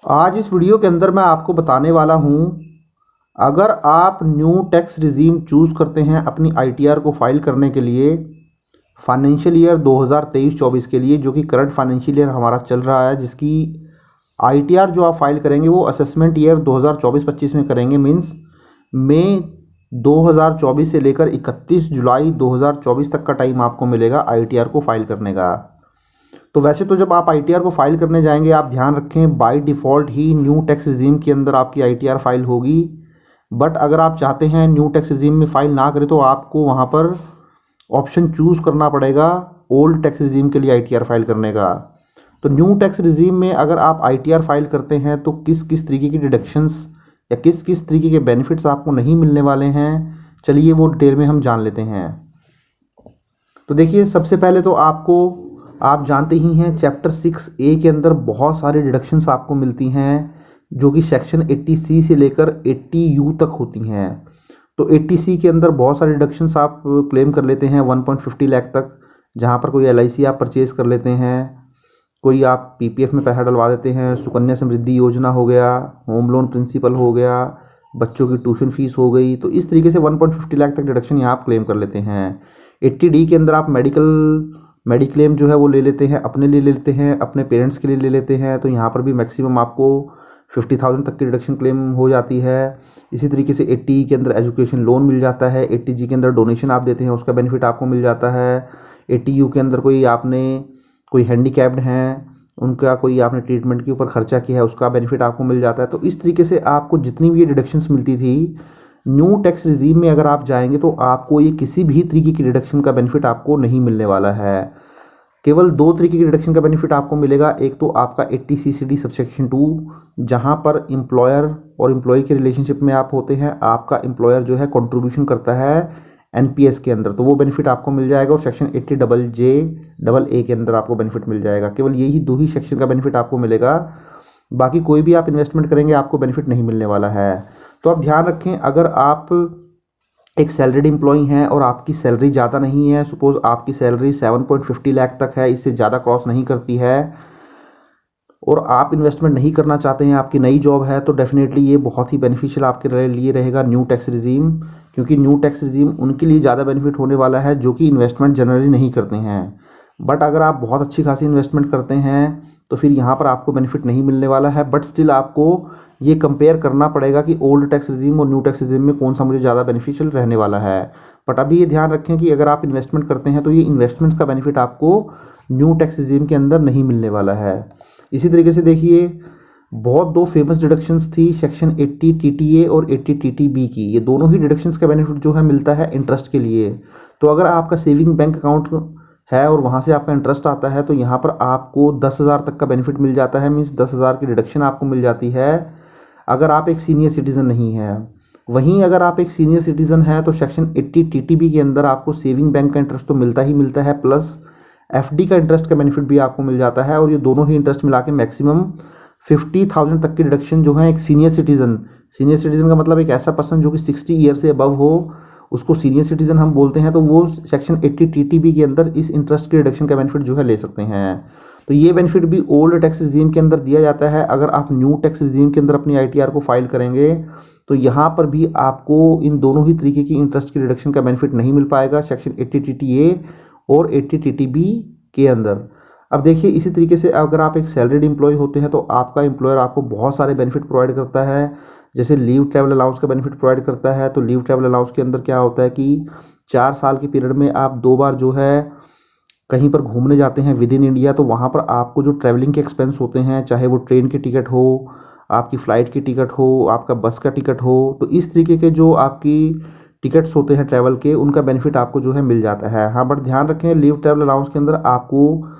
आज इस वीडियो के अंदर मैं आपको बताने वाला हूँ, अगर आप न्यू टैक्स रिजीम चूज़ करते हैं अपनी आईटीआर को फाइल करने के लिए फाइनेंशियल ईयर 2023-24 के लिए, जो कि करंट फाइनेंशियल ईयर हमारा चल रहा है, जिसकी आईटीआर जो आप फाइल करेंगे वो असेसमेंट ईयर 2024-25 में करेंगे। मीन्स मई 2024 से लेकर 31 जुलाई 2024 तक का टाइम आपको मिलेगा आईटीआर को फाइल करने का। तो वैसे तो जब आप आईटीआर को फाइल करने जाएंगे, आप ध्यान रखें by default he new tax regime के अंदर आपकी आईटीआर फाइल होगी। बट अगर आप चाहते हैं न्यू टैक्स रिजीम में फ़ाइल ना करें, तो आपको वहाँ पर ऑप्शन चूज़ करना पड़ेगा ओल्ड टैक्स रिजीम के लिए आईटीआर फाइल करने का। तो न्यू टैक्स रिजीम में अगर आप आईटीआर फाइल करते हैं तो किस किस तरीके की डिडक्शंस या किस किस तरीके के बेनिफिट्स आपको नहीं मिलने वाले हैं, चलिए वो डिटेल में हम जान लेते हैं। तो देखिए, सबसे पहले तो आप जानते ही हैं चैप्टर 6A के अंदर बहुत सारी डिडक्शंस आपको मिलती हैं, जो कि सेक्शन 80C से लेकर 80U तक होती हैं। तो 80C के अंदर बहुत सारी डिडक्शंस आप क्लेम कर लेते हैं 1.50 लाख तक, जहां पर कोई LIC आप परचेज़ कर लेते हैं, कोई आप PPF में पैसा डलवा देते हैं, सुकन्या समृद्धि योजना हो गया, होम लोन प्रिंसिपल हो गया, बच्चों की ट्यूशन फीस हो गई। तो इस तरीके से 1.50 लाख तक डिडक्शन यहाँ आप क्लेम कर लेते हैं। 80D के अंदर आप मेडिक्लेम जो है वो ले लेते हैं, अपने लिए ले लेते हैं, अपने पेरेंट्स के लिए ले लेते हैं। तो यहाँ पर भी मैक्सिमम आपको 50,000 तक की डिडक्शन क्लेम हो जाती है। इसी तरीके से 80E के अंदर एजुकेशन लोन मिल जाता है। 80G के अंदर डोनेशन आप देते हैं, उसका बेनिफिट आपको मिल जाता है। 80U के अंदर कोई हैंडीकैप्ड हैं, उनका कोई आपने ट्रीटमेंट के ऊपर खर्चा किया है, उसका बेनिफिट आपको मिल जाता है। तो इस तरीके से आपको जितनी भी ये डिडक्शंस मिलती थी, न्यू टैक्स रिजीम में अगर आप जाएंगे तो आपको ये किसी भी तरीके की डिडक्शन का बेनिफिट आपको नहीं मिलने वाला है। केवल दो तरीके की डिडक्शन का बेनिफिट आपको मिलेगा। एक तो आपका 80CCD सबसेक्शन 2, जहां पर एम्प्लॉयर और एम्प्लॉय के रिलेशनशिप में आप होते हैं, आपका एम्प्लॉयर जो है कंट्रीब्यूशन करता है NPS के अंदर, तो वो बेनिफिट आपको मिल जाएगा। और सेक्शन 80JA के अंदर आपको बेनिफिट मिल जाएगा। केवल यही दो ही सेक्शन का बेनिफिट आपको मिलेगा, बाकी कोई भी आप इन्वेस्टमेंट करेंगे आपको बेनिफिट नहीं मिलने वाला है। तो आप ध्यान रखें, अगर आप एक सैलरीड एम्प्लॉई हैं और आपकी सैलरी ज़्यादा नहीं है, सपोज़ आपकी सैलरी 7.50 लाख तक है, इससे ज़्यादा क्रॉस नहीं करती है, और आप इन्वेस्टमेंट नहीं करना चाहते हैं, आपकी नई जॉब है, तो डेफिनेटली ये बहुत ही बेनिफिशियल आपके लिए रहेगा न्यू टैक्स रिजीम। क्योंकि न्यू टैक्स रिजीम उनके लिए ज़्यादा बेनिफिट होने वाला है जो कि इन्वेस्टमेंट जनरली नहीं करते हैं। बट अगर आप बहुत अच्छी खासी इन्वेस्टमेंट करते हैं तो फिर यहाँ पर आपको बेनिफिट नहीं मिलने वाला है। बट स्टिल आपको ये कंपेयर करना पड़ेगा कि ओल्ड टैक्स रिजीम और न्यू टैक्स रिजीम में कौन सा मुझे ज़्यादा बेनिफिशियल रहने वाला है। बट अभी ये ध्यान रखें कि अगर आप इन्वेस्टमेंट करते हैं तो ये इन्वेस्टमेंट का बेनिफिट आपको न्यू टैक्स रिजीम के अंदर नहीं मिलने वाला है। इसी तरीके से देखिए, बहुत दो फेमस डिडक्शंस थी सेक्शन 80 TTA और 80 TTB की। ये दोनों ही डिडक्शंस का बेनिफिट जो है मिलता है इंटरेस्ट के लिए। तो अगर आपका सेविंग बैंक अकाउंट है और वहाँ से आपका इंटरेस्ट आता है, तो यहाँ पर आपको 10,000 तक का बेनिफिट मिल जाता है। मीन्स 10,000 की डिडक्शन आपको मिल जाती है अगर आप एक सीनियर सिटीज़न नहीं है। वहीं अगर आप एक सीनियर सिटीज़न है तो सेक्शन 80 TTB के अंदर आपको सेविंग बैंक का इंटरेस्ट तो मिलता ही मिलता है, प्लस FD का इंटरेस्ट का बेनिफिट भी आपको मिल जाता है। और ये दोनों ही इंटरेस्ट मिला के मैक्सिमम 50,000 तक की डिडक्शन जो है एक सीनियर सिटीज़न का मतलब एक ऐसा पर्सन जो कि 60 ईयर से अबव हो, उसको सीनियर सिटीज़न हम बोलते हैं। तो वो सेक्शन 80 TTB के अंदर इस इंटरेस्ट के रिडक्शन का बेनिफिट जो है ले सकते हैं। तो ये बेनिफिट भी ओल्ड टैक्स रिजीम के अंदर दिया जाता है। अगर आप न्यू टैक्स रिजीम के अंदर अपनी ITR को फाइल करेंगे तो यहाँ पर भी आपको इन दोनों ही तरीके की इंटरेस्ट की रिडक्शन का बेनिफिट नहीं मिल पाएगा सेक्शन 80 TTA और 80 TTB के अंदर। अब देखिए, इसी तरीके से अगर आप एक सैलरीड एम्प्लॉय होते हैं तो आपका एम्प्लॉयर आपको बहुत सारे बेनिफिट प्रोवाइड करता है। जैसे लीव ट्रैवल अलाउंस का बेनिफिट प्रोवाइड करता है। तो लीव ट्रैवल अलाउंस के अंदर क्या होता है कि 4 साल के पीरियड में आप 2 बार जो है कहीं पर घूमने जाते हैं विद इन इंडिया, तो वहाँ पर आपको जो ट्रैवलिंग के एक्सपेंस होते हैं, चाहे वो ट्रेन की टिकट हो, आपकी फ़्लाइट की टिकट हो, आपका बस का टिकट हो, तो इस तरीके के जो आपकी टिकट्स होते हैं ट्रैवल के, उनका बेनिफिट आपको जो है मिल जाता है। हाँ, बट ध्यान रखें, लीव ट्रैवल अलाउंस के अंदर आपको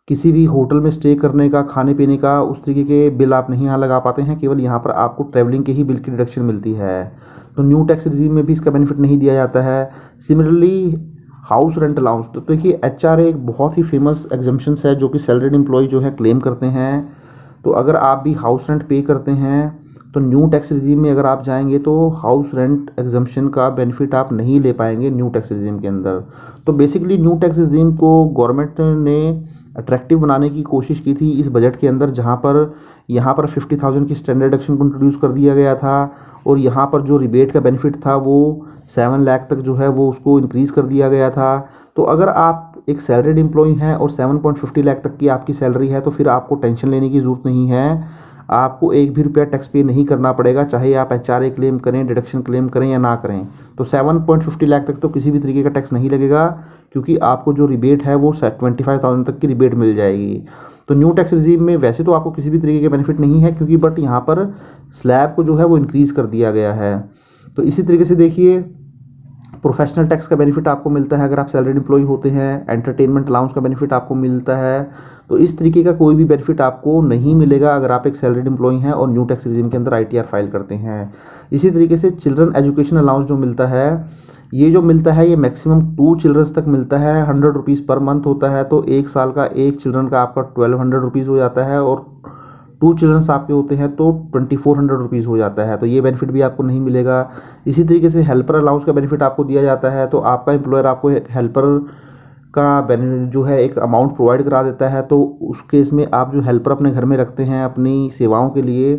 किसी भी होटल में स्टे करने का, खाने पीने का, उस तरीके के बिल आप नहीं यहाँ लगा पाते हैं। केवल यहाँ पर आपको ट्रैवलिंग के ही बिल की डिडक्शन मिलती है। तो न्यू टैक्स रिजीम में भी इसका बेनिफिट नहीं दिया जाता है। सिमिलरली हाउस रेंट अलाउंस, तो देखिए HRA एक बहुत ही फेमस एग्जम्पशंस है जो कि सैलरीड एम्प्लॉय जो है क्लेम करते हैं। तो अगर आप भी हाउस रेंट पे करते हैं तो न्यू टैक्स रिजीम में अगर आप जाएंगे तो हाउस रेंट एग्जम्पशन का बेनिफिट आप नहीं ले पाएंगे न्यू टैक्स रिजीम के अंदर। तो बेसिकली न्यू टैक्स रिजीम को गवर्नमेंट ने अट्रैक्टिव बनाने की कोशिश की थी इस बजट के अंदर, जहां पर यहाँ पर 50,000 की स्टैंडर्ड डिडक्शन को इंट्रोड्यूस कर दिया गया था और यहाँ पर जो रिबेट का बेनिफिट था वो 7 लाख तक जो है वो उसको इंक्रीज़ कर दिया गया था। तो अगर आप एक सैलरीड एम्प्लॉय हैं और 7.50 लाख तक की आपकी सैलरी है तो फिर आपको टेंशन लेने की ज़रूरत नहीं है। आपको एक भी रुपया टैक्स पे नहीं करना पड़ेगा, चाहे आप HRA क्लेम करें, डिडक्शन क्लेम करें या ना करें। तो 7.50 लाख तक तो किसी भी तरीके का टैक्स नहीं लगेगा, क्योंकि आपको जो रिबेट है वो 25,000 तक की रिबेट मिल जाएगी। तो न्यू टैक्स रिजीम में वैसे तो आपको किसी भी तरीके के बेनिफिट नहीं है, क्योंकि बट यहाँ पर स्लैब को जो है वो इंक्रीज़ कर दिया गया है। तो इसी तरीके से देखिए, प्रोफेशनल टैक्स का बेनिफिट आपको मिलता है अगर आप सैलरीड एम्प्लॉय होते हैं, एंटरटेनमेंट अलाउंस का बेनिफिट आपको मिलता है। तो इस तरीके का कोई भी बेनिफिट आपको नहीं मिलेगा अगर आप एक सैलरीड एम्प्लॉय हैं और न्यू टैक्स रिजीम के अंदर ITR फाइल करते हैं। इसी तरीके से चिल्ड्रन एजुकेशन अलाउंस जो मिलता है, ये जो मिलता है ये मैक्सिमम 2 चिल्ड्रंस तक मिलता है, 100 रुपीज़ पर मंथ होता है। तो 1 साल का एक चिल्ड्रन का आपका 1200 रुपीज़ हो जाता है और 2 चिल्ड्रंस आपके होते हैं तो 2400 रुपीज़ हो जाता है। तो ये बेनिफिट भी आपको नहीं मिलेगा। इसी तरीके से हेल्पर अलाउंस का बेनिफिट आपको दिया जाता है। तो आपका एम्प्लॉयर आपको हेल्पर का बेनिफिट जो है एक अमाउंट प्रोवाइड करा देता है। तो उस केस में आप जो हेल्पर अपने घर में रखते हैं अपनी सेवाओं के लिए,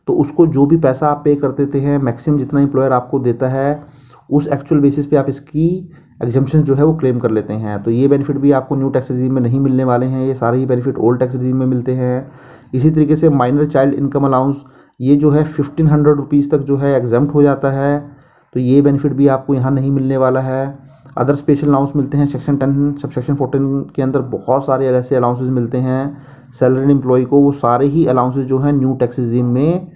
तो उसको जो भी पैसा आप पे कर देते हैं, मैक्सिमम जितना एम्प्लॉयर आपको देता है उस एक्चुअल बेसिस पे आप इसकी एग्जम्पशन जो है वो क्लेम कर लेते हैं। तो ये बेनिफिट भी आपको न्यू टैक्स रिजीम में नहीं मिलने वाले हैं, ये सारे ही बेनिफिट ओल्ड टैक्स रिजीम में मिलते हैं। इसी तरीके से माइनर चाइल्ड इनकम अलाउंस, ये जो है 1500 रुपीज़ तक जो है एग्जम्प्ट हो जाता है। तो ये बेनिफिट भी आपको यहाँ नहीं मिलने वाला है। अदर स्पेशल अलाउंस मिलते हैं सेक्शन 10 सबसेक्शन 14 के अंदर, बहुत सारे ऐसे अलाउंसेस मिलते हैं सैलरीड एम्प्लॉय को। वो सारे ही अलाउंसेस जो हैं न्यू टैक्स रिजीम में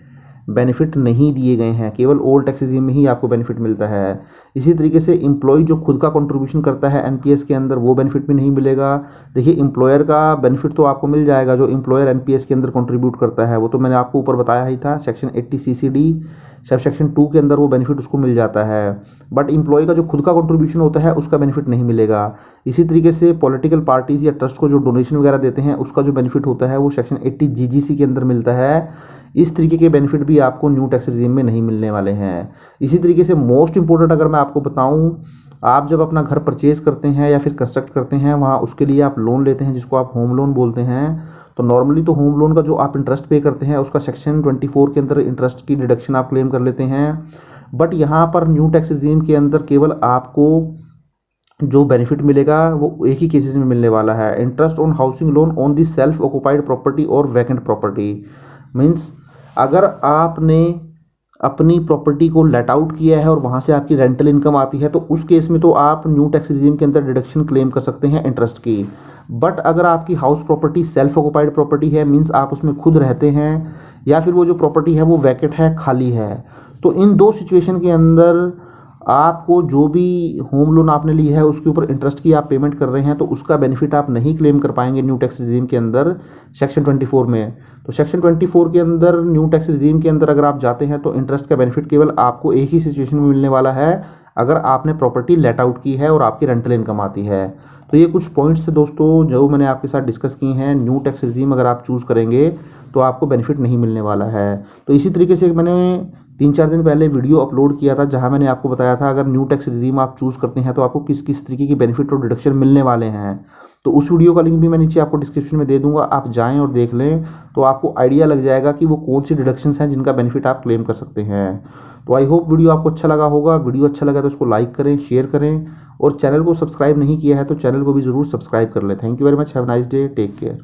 बेनिफिट नहीं दिए गए हैं, केवल ओल्ड टैक्स रिजीम में ही आपको बेनिफिट मिलता है। इसी तरीके से एम्प्लॉय जो खुद का कंट्रीब्यूशन करता है NPS के अंदर, वो बेनिफिट भी नहीं मिलेगा। देखिए, एम्प्लॉयर का बेनिफिट तो आपको मिल जाएगा, जो एम्प्लॉयर NPS के अंदर कंट्रीब्यूट करता है वो तो मैंने आपको ऊपर बताया ही था, सेक्शन 80 CCD सब सेक्शन 2 के अंदर वो बेनिफिट उसको मिल जाता है। बट एम्प्लॉय का जो खुद का कंट्रीब्यूशन होता है उसका बेनिफिट नहीं मिलेगा। इसी तरीके से पॉलिटिकल पार्टीज़ या ट्रस्ट को जो डोनेशन वगैरह देते हैं उसका जो बेनिफिट होता है वो सेक्शन 80 GGC के अंदर मिलता है। इस तरीके के बेनिफिट भी आपको न्यू टैक्स रिजीम में नहीं मिलने वाले हैं। इसी तरीके से मोस्ट इंपॉर्टेंट अगर मैं आपको बताऊं, आप जब अपना घर परचेज़ करते हैं या फिर कंस्ट्रक्ट करते हैं, वहाँ उसके लिए आप लोन लेते हैं जिसको आप होम लोन बोलते हैं। तो नॉर्मली तो होम लोन का जो आप इंटरेस्ट पे करते हैं उसका सेक्शन 24 के अंदर इंटरेस्ट की डिडक्शन आप क्लेम कर लेते हैं। बट यहाँ पर न्यू टैक्स रिजीम के अंदर केवल आपको जो बेनिफिट मिलेगा वो एक ही केसेस में मिलने वाला है, interest on housing loan on the self occupied property और वैकेंट प्रॉपर्टी। मीन्स अगर आपने अपनी प्रॉपर्टी को लेट आउट किया है और वहाँ से आपकी रेंटल इनकम आती है तो उस केस में तो आप न्यू टैक्स रिजीम के अंदर डिडक्शन क्लेम कर सकते हैं इंटरेस्ट की। बट अगर आपकी house property self occupied property है, मीन्स आप उसमें खुद रहते हैं या फिर वो जो प्रॉपर्टी है वो वैकेंट है, खाली है, तो इन 2 सिचुएशन के अंदर आपको जो भी होम लोन आपने ली है उसके ऊपर इंटरेस्ट की आप पेमेंट कर रहे हैं तो उसका बेनिफिट आप नहीं क्लेम कर पाएंगे न्यू टैक्स रिजीम के अंदर सेक्शन 24 में। तो सेक्शन 24 के अंदर न्यू टैक्स रिजीम के अंदर अगर आप जाते हैं तो इंटरेस्ट का बेनिफिट केवल आपको एक ही सिचुएशन में मिलने वाला है, अगर आपने प्रॉपर्टी लेट आउट की है और आपकी रेंटल इनकम आती है। तो ये कुछ पॉइंट्स थे दोस्तों जो मैंने आपके साथ डिस्कस किए हैं। न्यू टैक्स रिजीम अगर आप चूज़ करेंगे तो आपको बेनिफिट नहीं मिलने वाला है। तो इसी तरीके से मैंने 3-4 दिन पहले वीडियो अपलोड किया था जहां मैंने आपको बताया था अगर न्यू टैक्स रिजीम आप चूज़ करते हैं तो आपको किस किस तरीके की बेनिफिट और डिडक्शन मिलने वाले हैं। तो उस वीडियो का लिंक भी मैं नीचे आपको डिस्क्रिप्शन में दे दूंगा, आप जाएं और देख लें तो आपको आइडिया लग जाएगा कि वो कौन सी डिडक्शंस हैं जिनका बेनिफिट आप क्लेम कर सकते हैं। तो आई होप वीडियो आपको अच्छा लगा होगा। वीडियो अच्छा लगा तो उसको लाइक करें, शेयर करें और चैनल को सब्सक्राइब नहीं किया है तो चैनल को भी ज़रूर सब्सक्राइब कर लें। Thank you very much, have a nice day, take care.